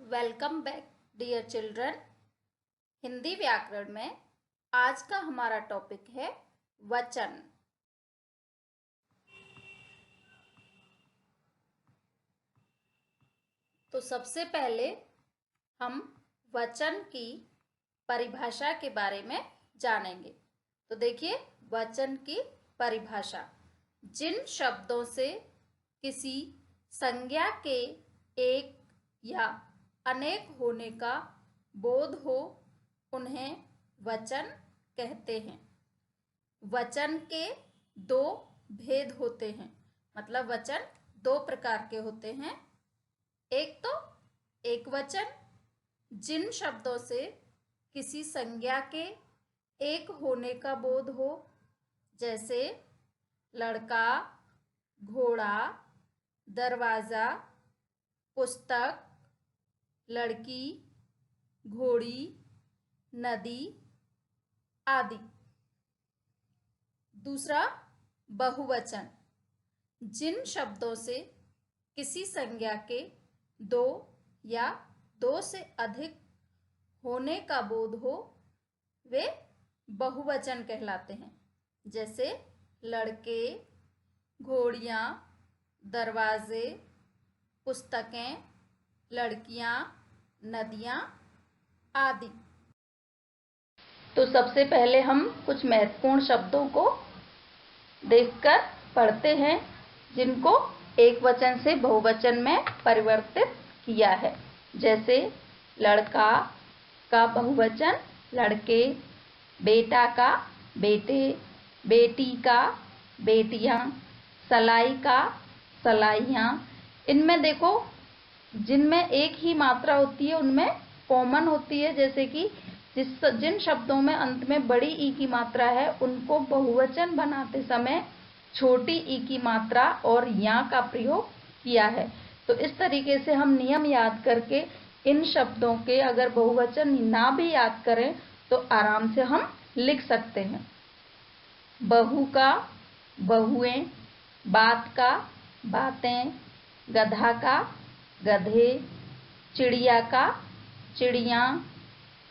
Welcome back dear children. Hindi व्याकरण में आज का हमारा टॉपिक है वचन। तो सबसे पहले हम वचन की परिभाषा के बारे में जानेंगे। तो देखिए, वचन की परिभाषा जिन शब्दों से किसी संज्ञा के एक या अनेक होने का बोध हो उन्हें वचन कहते हैं। वचन के दो भेद होते हैं, मतलब वचन दो प्रकार के होते हैं। एक तो एक वचन, जिन शब्दों से किसी संज्ञा के एक होने का बोध हो, जैसे लड़का, घोड़ा, दरवाजा, पुस्तक, लड़की, घोड़ी, नदी आदि। दूसरा बहुवचन, जिन शब्दों से किसी संज्ञा के दो या दो से अधिक होने का बोध हो वे बहुवचन कहलाते हैं, जैसे लड़के, घोड़ियाँ, दरवाजे, पुस्तकें, लड़कियाँ, नदियाँ आदि। तो सबसे पहले हम कुछ महत्वपूर्ण शब्दों को देखकर पढ़ते हैं, जिनको एक वचन से बहुवचन में परिवर्तित किया है। जैसे लड़का का बहुवचन लड़के, बेटा का बेटे, बेटी का बेटियां, सलाई का सलाइयां। इनमें देखो, जिनमें एक ही मात्रा होती है उनमें कॉमन होती है, जैसे कि जिन शब्दों में अंत में बड़ी ई की मात्रा है उनको बहुवचन बनाते समय छोटी ई की मात्रा और या का प्रयोग किया है। तो इस तरीके से हम नियम याद करके इन शब्दों के अगर बहुवचन ना भी याद करें तो आराम से हम लिख सकते हैं। बहू का बहुएं, बात का बातें, गधा का गधे, चिड़िया का चिड़िया,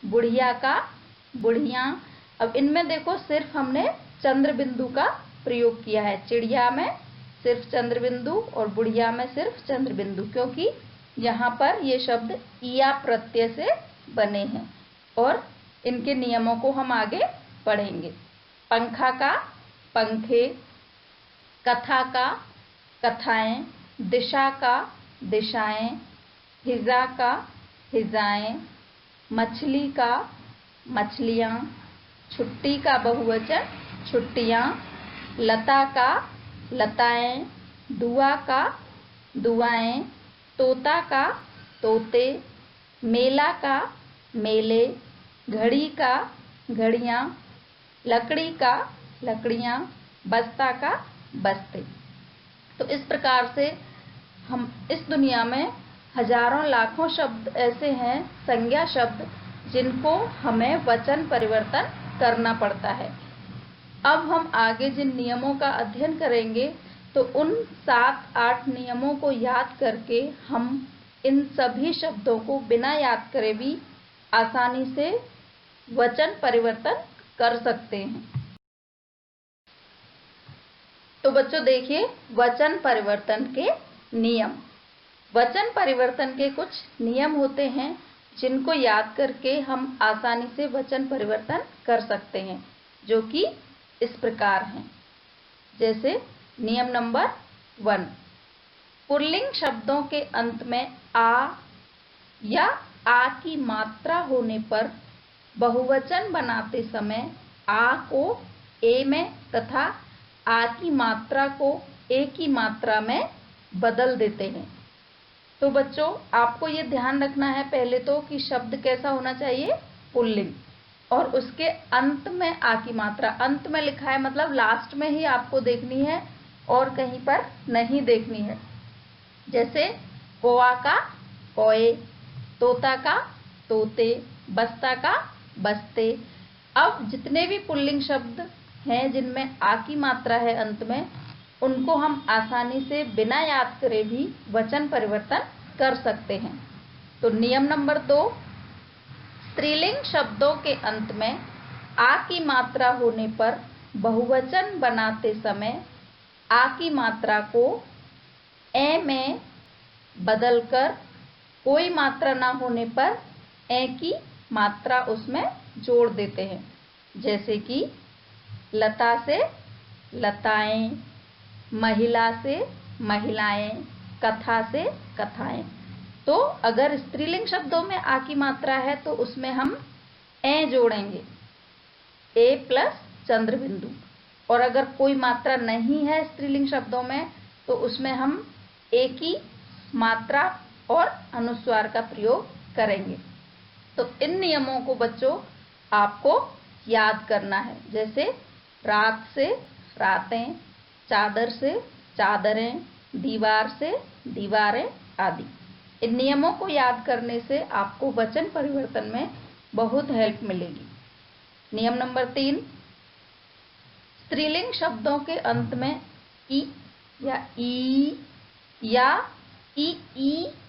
बुढ़िया का बुढ़िया। अब इनमें देखो सिर्फ हमने चंद्र बिंदु का प्रयोग किया है। चिड़िया में सिर्फ चंद्र बिंदु और बुढ़िया में सिर्फ चंद्र बिंदु, क्योंकि यहाँ पर ये शब्द इया प्रत्यय से बने हैं और इनके नियमों को हम आगे पढ़ेंगे। पंखा का पंखे, कथा का कथाएं, दिशा का दिशाएं, हिजा का हिजाएं, मछली का मछलियाँ, छुट्टी का बहुवचन छुट्टियाँ, लता का लताएं, दुआ का दुआएं, तोता का तोते, मेला का मेले, घड़ी का घड़ियाँ, लकड़ी का लकड़ियाँ, बस्ता का बस्ते। तो इस प्रकार से हम इस दुनिया में हजारों लाखों शब्द ऐसे हैं, संज्ञा शब्द, जिनको हमें वचन परिवर्तन करना पड़ता है। अब हम आगे जिन नियमों का अध्ययन करेंगे तो उन 7-8 नियमों को याद करके हम इन सभी शब्दों को बिना याद करे भी आसानी से वचन परिवर्तन कर सकते हैं। तो बच्चों देखिए, वचन परिवर्तन के नियम। वचन परिवर्तन के कुछ नियम होते हैं जिनको याद करके हम आसानी से वचन परिवर्तन कर सकते हैं, जो कि इस प्रकार हैं। जैसे नियम नंबर 1, पुल्लिंग शब्दों के अंत में आ या आ की मात्रा होने पर बहुवचन बनाते समय आ को ए में तथा आ की मात्रा को ए की मात्रा में बदल देते हैं। तो बच्चों आपको ये ध्यान रखना है पहले तो कि शब्द कैसा होना चाहिए, पुल्लिंग, और उसके अंत में आ की मात्रा अंत में लिखा है, मतलब लास्ट में ही आपको देखनी है और कहीं पर नहीं देखनी है। जैसे कौआ का कौए, तोता का तोते, बस्ता का बस्ते। अब जितने भी पुल्लिंग शब्द हैं जिनमें आ की मात्रा है अंत में, उनको हम आसानी से बिना याद करे भी वचन परिवर्तन कर सकते हैं। तो नियम नंबर 2, स्त्रीलिंग शब्दों के अंत में आ की मात्रा होने पर बहुवचन बनाते समय आ की मात्रा को ए में बदलकर कोई मात्रा ना होने पर ए की मात्रा उसमें जोड़ देते हैं। जैसे कि लता से लताएं, महिला से महिलाएं, कथा से कथाएं। तो अगर स्त्रीलिंग शब्दों में आ की मात्रा है तो उसमें हम ए जोड़ेंगे, ए प्लस चंद्र बिंदु। और अगर कोई मात्रा नहीं है स्त्रीलिंग शब्दों में तो उसमें हम ए की मात्रा और अनुस्वार का प्रयोग करेंगे। तो इन नियमों को बच्चों आपको याद करना है। जैसे रात से रातें, चादर से चादरें, दीवार से दीवारें आदि। इन नियमों को याद करने से आपको वचन परिवर्तन में बहुत हेल्प मिलेगी। नियम नंबर 3, स्त्रीलिंग शब्दों के अंत में ई या ई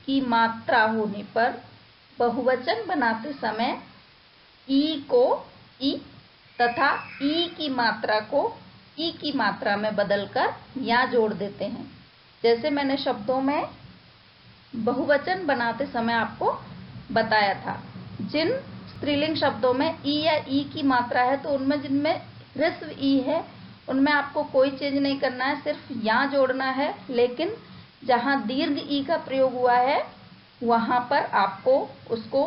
की मात्रा होने पर बहुवचन बनाते समय ई को ई तथा ई की मात्रा को ई की मात्रा में बदलकर या जोड़ देते हैं। जैसे मैंने शब्दों में बहुवचन बनाते समय आपको बताया था, जिन स्त्रीलिंग शब्दों में ई या ई की मात्रा है तो उनमें जिनमें ह्रस्व ई है उनमें आपको कोई चेंज नहीं करना है, सिर्फ या जोड़ना है। लेकिन जहां दीर्घ ई का प्रयोग हुआ है वहां पर आपको उसको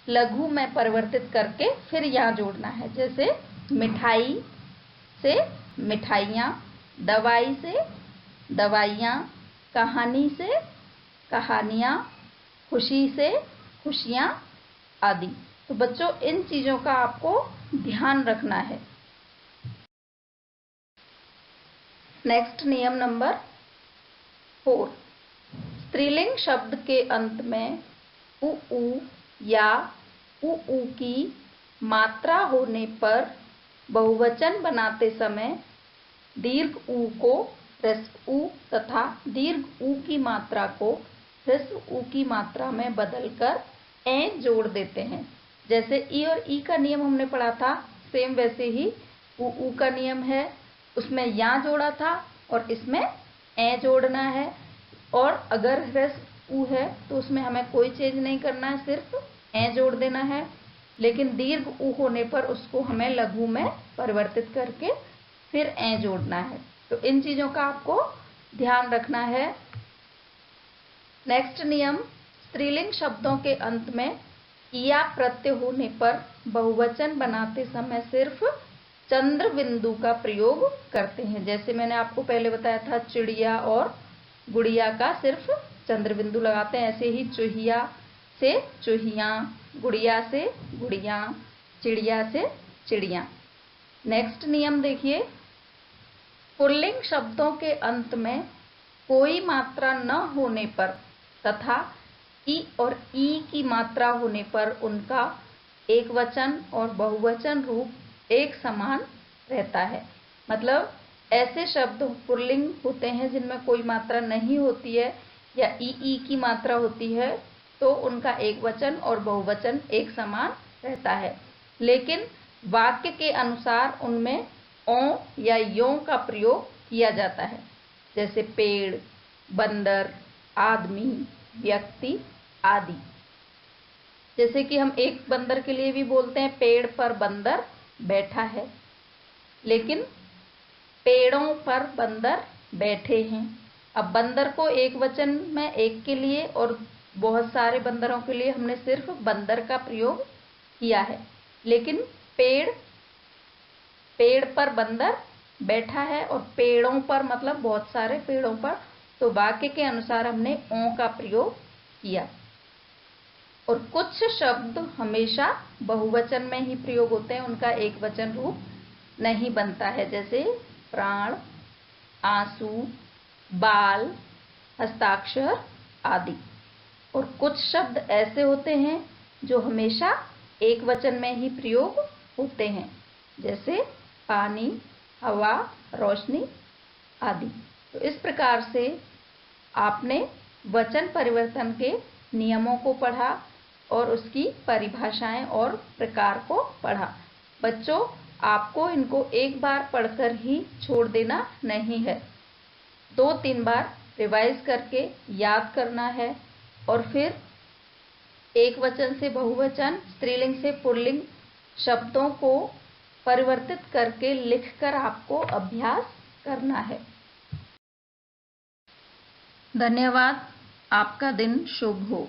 लघु में परिवर्तित करके फिर या जोड़ना है। जैसे मिठाई से मिठाइयाँ, दवाई से दवाइयाँ, कहानी से कहानियाँ, खुशी से खुशियाँ आदि। तो बच्चों इन चीज़ों का आपको ध्यान रखना है। नेक्स्ट नियम नंबर 4, स्त्रीलिंग शब्द के अंत में उ या उ की मात्रा होने पर बहुवचन बनाते समय दीर्घ उ को ह्रस्व उ तथा दीर्घ उ की मात्रा को ह्रस्व उ की मात्रा में बदलकर ए जोड़ देते हैं। जैसे ई और ई का नियम हमने पढ़ा था, सेम वैसे ही उ का नियम है, उसमें या जोड़ा था और इसमें ए जोड़ना है। और अगर ह्रस्व उ है तो उसमें हमें कोई चेंज नहीं करना है, सिर्फ ए जोड़ देना है। लेकिन दीर्घ उ होने पर उसको हमें लघु में परिवर्तित करके फिर ए जोड़ना है। तो इन चीज़ों का आपको ध्यान रखना है। नेक्स्ट नियम, स्त्रीलिंग शब्दों के अंत में या प्रत्यय होने पर बहुवचन बनाते समय सिर्फ चंद्र बिंदु का प्रयोग करते हैं। जैसे मैंने आपको पहले बताया था, चिड़िया और गुड़िया का सिर्फ चंद्र बिंदु लगाते हैं। ऐसे ही चूहिया से चूहियाँ, गुड़िया से गुड़िया, चिड़िया से चिड़िया। नेक्स्ट नियम देखिए, पुल्लिंग शब्दों के अंत में कोई मात्रा न होने पर तथा ई और ई की मात्रा होने पर उनका एक वचन और बहुवचन रूप एक समान रहता है। मतलब ऐसे शब्द पुल्लिंग होते हैं जिनमें कोई मात्रा नहीं होती है या ई की मात्रा होती है तो उनका एक वचन और बहुवचन एक समान रहता है। लेकिन वाक्य के अनुसार उनमें ओ या यों का प्रयोग किया जाता है। जैसे पेड़, बंदर, आदमी, व्यक्ति आदि। जैसे कि हम एक बंदर के लिए भी बोलते हैं पेड़ पर बंदर बैठा है, लेकिन पेड़ों पर बंदर बैठे हैं। अब बंदर को एक वचन में एक के लिए और बहुत सारे बंदरों के लिए हमने सिर्फ बंदर का प्रयोग किया है। लेकिन पेड़ पर बंदर बैठा है और पेड़ों पर मतलब बहुत सारे पेड़ों पर, तो वाक्य के अनुसार हमने ओ का प्रयोग किया। और कुछ शब्द हमेशा बहुवचन में ही प्रयोग होते हैं, उनका एक वचन रूप नहीं बनता है। जैसे प्राण, आंसू, बाल, हस्ताक्षर आदि। और कुछ शब्द ऐसे होते हैं जो हमेशा एक वचन में ही प्रयोग होते हैं, जैसे पानी, हवा, रोशनी आदि। तो इस प्रकार से आपने वचन परिवर्तन के नियमों को पढ़ा और उसकी परिभाषाएं और प्रकार को पढ़ा। बच्चों, आपको इनको एक बार पढ़कर ही छोड़ देना नहीं है, 2-3 बार रिवाइज करके याद करना है और फिर एक वचन से बहुवचन, स्त्रीलिंग से पुल्लिंग शब्दों को परिवर्तित करके लिखकर आपको अभ्यास करना है। धन्यवाद। आपका दिन शुभ हो।